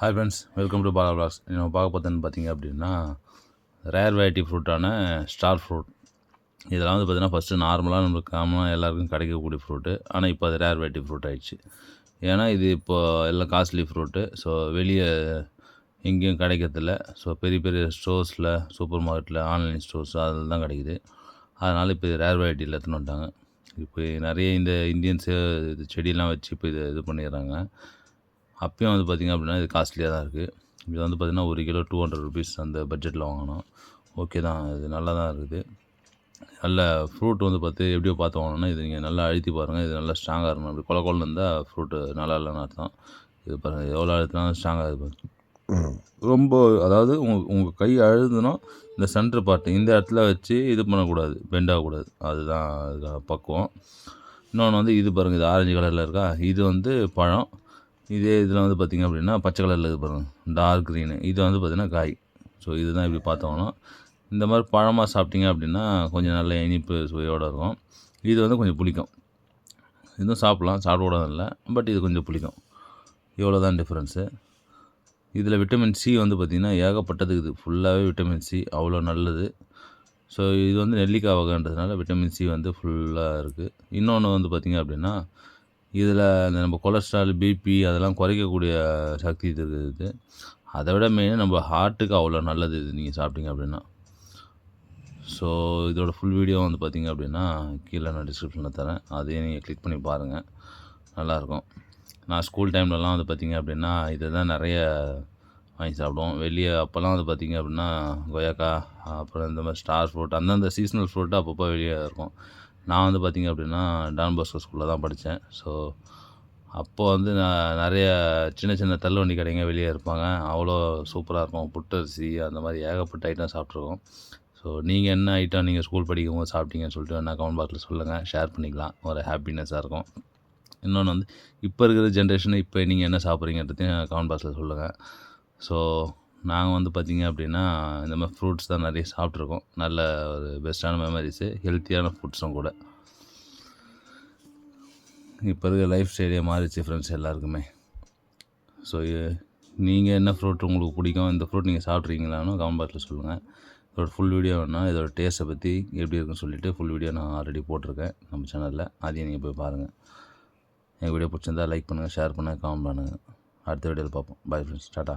Hi friends, welcome to Bala vlogs. நம்ம பார்க்க பார்த்தோன்னு பார்த்தீங்க அப்படின்னா, ரேர் வெரைட்டி ஃப்ரூட்டான ஸ்டார் ஃப்ரூட். இதெல்லாம் வந்து பார்த்தீங்கன்னா, ஃபஸ்ட்டு நார்மலாக நம்மளுக்கு காமனாக எல்லாருக்கும் கிடைக்கக்கூடிய ஃப்ரூட்டு. ஆனால் இப்போ அது ரேர் வெரைட்டி ஃப்ரூட் ஆயிடுச்சு. ஏன்னா இது இப்போ எல்லாம் காஸ்ட்லி ஃப்ரூட்டு. ஸோ வெளியே எங்கேயும் கிடைக்கிறதில்ல. ஸோ பெரிய பெரிய ஸ்டோர்ஸில், சூப்பர் மார்க்கெட்டில், ஆன்லைன் ஸ்டோர்ஸ் அதில் தான் கிடைக்குது. அதனால் இப்போ இது ரேர் வெரைட்டியில் எடுத்துன்னு வந்துட்டாங்க. இப்போ நிறைய இந்த இந்தியன்ஸு இது செடியெல்லாம் வச்சு இப்போ இது பண்ணிடுறாங்க. அப்பயும் வந்து பார்த்திங்க அப்படின்னா இது காஸ்ட்லியாக தான் இருக்குது. இது வந்து பார்த்திங்கன்னா 1 கிலோ 200 ருபீஸ் அந்த பட்ஜெட்டில் வாங்கினோம். ஓகே தான், இது நல்லா தான் இருக்குது. நல்ல ஃப்ரூட் வந்து எப்படியோ பார்த்து வாங்கினோன்னா இது நீங்கள் நல்லா அழுத்தி பாருங்கள். இது நல்லா ஸ்ட்ராங்காக இருக்கணும். அப்படி கொலன்னு இருந்தால் ஃப்ரூட்டு நல்லா இல்லைன்னு அர்த்தம். இது பாருங்கள், எவ்வளோ அழுத்தினாலும் ஸ்ட்ராங்காக இருக்குது. ரொம்ப அதாவது உங்கள் கை அழுதுனா இந்த சென்டர் பார்ட்டு இந்த இடத்துல வச்சு இது பண்ணக்கூடாது, பெண்ட் ஆகக்கூடாது. அதுதான் அதுக்கான பக்குவம். இன்னொன்று வந்து இது பாருங்கள், இது ஆரஞ்சு கலரில் இருக்கா, இது வந்து பழம். இதே இதில் வந்து பார்த்திங்க அப்படின்னா பச்சை கலரில் இது பாருங்கள், டார்க் க்ரீனு. இது வந்து பார்த்திங்கன்னா காய். ஸோ இதுதான் இப்படி பார்த்தோம்னா இந்த மாதிரி பழமாக சாப்பிட்டிங்க அப்படின்னா கொஞ்சம் நல்ல இனிப்பு சுவையோடு இருக்கும். இது வந்து கொஞ்சம் புளிக்கும். இதுவும் சாப்பிட்லாம், சாப்பிடக்கூடாது இல்லை, பட் இது கொஞ்சம் புளிக்கும். இவ்வளோ தான் டிஃப்ரென்ஸு. இதில் விட்டமின் சி வந்து பார்த்திங்கன்னா ஏகப்பட்டது இருக்குது. ஃபுல்லாகவே விட்டமின் சி அவ்வளோ நல்லது. ஸோ இது வந்து நெல்லிக்காய் வகைன்றதுனால விட்டமின் சி வந்து ஃபுல்லாக இருக்குது. இன்னொன்று வந்து பார்த்திங்க அப்படின்னா இதில் இந்த நம்ம கொலஸ்ட்ரால், பிபி அதெல்லாம் குறைக்கக்கூடிய சக்தி இது இருக்குது. அதை விட மெயினாக நம்ம ஹார்ட்டுக்கு அவ்வளோ நல்லது இது நீங்கள் சாப்பிட்டீங்க அப்படின்னா. ஸோ இதோட ஃபுல் வீடியோ வந்து பார்த்திங்க அப்படின்னா கீழே நான் டிஸ்கிரிப்ஷனில் தரேன். அதையும் நீங்கள் கிளிக் பண்ணி பாருங்கள், நல்லாயிருக்கும். நான் ஸ்கூல் டைம்லலாம் வந்து பார்த்திங்க அப்படின்னா இதை தான் நிறைய வாங்கி சாப்பிடுவோம். வெளியே அப்போல்லாம் வந்து பார்த்திங்க அப்படின்னா கொய்யாக்காய், அப்புறம் இந்த மாதிரி ஸ்டார் ஃப்ரூட், அந்தந்த சீசனல் ஃப்ரூட்டு அப்பப்போ வெளியே இருக்கும். நான் வந்து பார்த்திங்க அப்படின்னா டான் பாஸ்கோ ஸ்கூலில் தான் படித்தேன். ஸோ அப்போது வந்து நான் நிறைய சின்ன சின்ன தள்ளுவண்டி கடைங்க வெளியே இருப்பாங்க. அவ்வளோ சூப்பராக இருக்கும். புட்டரிசி அந்த மாதிரி ஏகப்பட்ட ஐட்டம் சாப்பிட்ருக்கோம். ஸோ நீங்கள் என்ன ஐட்டம் நீங்கள் ஸ்கூல் படிக்கும்போது சாப்பிட்டீங்கன்னு சொல்லிட்டு நான் கமெண்ட் பாக்ஸில் சொல்லுங்கள், ஷேர் பண்ணிக்கலாம். ஒரு ஹாப்பினஸ்ஸாக இருக்கும். இன்னொன்று வந்து இப்போ இருக்கிற ஜென்ரேஷனு இப்போ நீங்கள் என்ன சாப்பிட்றீங்கன்றதையும் கமெண்ட் பாக்ஸில் சொல்லுங்கள். ஸோ நாங்கள் வந்து பார்த்திங்க அப்படின்னா இந்த மாதிரி ஃப்ரூட்ஸ் தான் நிறைய சாப்பிட்ருக்கோம். நல்ல ஒரு பெஸ்ட்டான மெமரிஸு, ஹெல்த்தியான ஃபுட்ஸும் கூட. இப்போ இருக்கிற லைஃப் ஸ்டைலே மாறிடுச்சு ஃப்ரெண்ட்ஸ் எல்லாருக்குமே. ஸோ நீங்கள் என்ன ஃப்ரூட் உங்களுக்கு பிடிக்கும், இந்த ஃப்ரூட் நீங்கள் சாப்பிட்றீங்களான்னு கமெண்ட் பாக்ஸில் சொல்லுங்கள். இதோட ஃபுல் வீடியோ வேணால் இதோட டேஸ்ட்டை பற்றி எப்படி இருக்குன்னு சொல்லிவிட்டு ஃபுல் வீடியோ நான் ஆல்ரெடி போட்டிருக்கேன் நம்ம சேனலில். அதையும் நீங்கள் போய் பாருங்கள். எங்கள் வீடியோ பிடிச்சிருந்தால் லைக் பண்ணுங்கள், ஷேர் பண்ணுங்கள், கமெண்ட் பண்ணுங்கள். அடுத்த வீடியோவில் பார்ப்போம். Bye friends, tata.